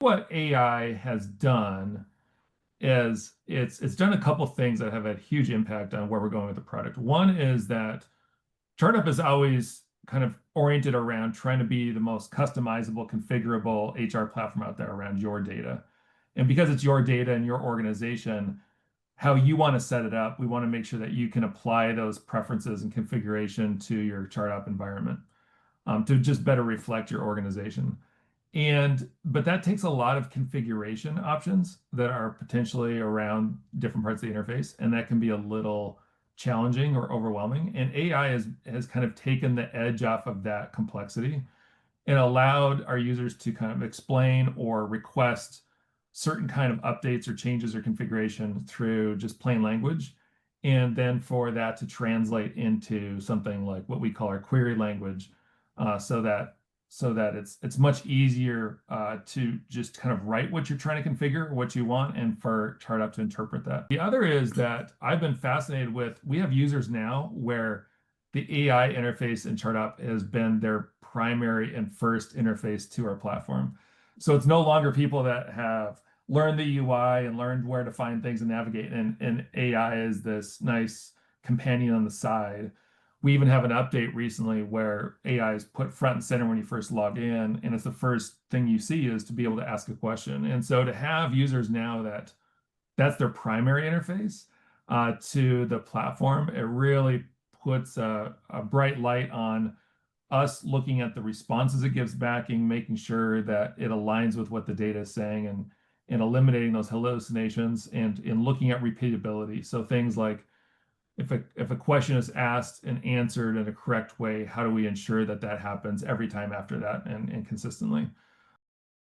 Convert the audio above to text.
What AI has done is it's done a couple things that have had huge impact on where we're going with the product. One is that Startup is always kind of oriented around trying to be the most customizable, configurable HR platform out there around your data. And because it's your data and your organization, how you want to set it up, we want to make sure that you can apply those preferences and configuration to your ChartHop environment to just better reflect your organization. But that takes a lot of configuration options that are potentially around different parts of the interface, and that can be a little challenging or overwhelming. And AI has kind of taken the edge off of that complexity and allowed our users to kind of explain or request certain kind of updates or changes or configuration through just plain language. And then for that to translate into something like what we call our query language, so that it's much easier to just kind of write what you're trying to configure, what you want, and for ChartHop to interpret that. The other is that I've been fascinated with, we have users now where the AI interface in ChartHop has been their primary and first interface to our platform. So it's no longer people that have learned the UI and learned where to find things and navigate, and AI is this nice companion on the side. We even have an update recently where AI is put front and center when you first log in, and it's the first thing you see is to be able to ask a question. And so to have users now that that's their primary interface to the platform, it really puts a bright light on us looking at the responses it gives backing, making sure that it aligns with what the data is saying, and eliminating those hallucinations, and in looking at repeatability. So things like if a question is asked and answered in a correct way, how do we ensure that that happens every time after that and consistently?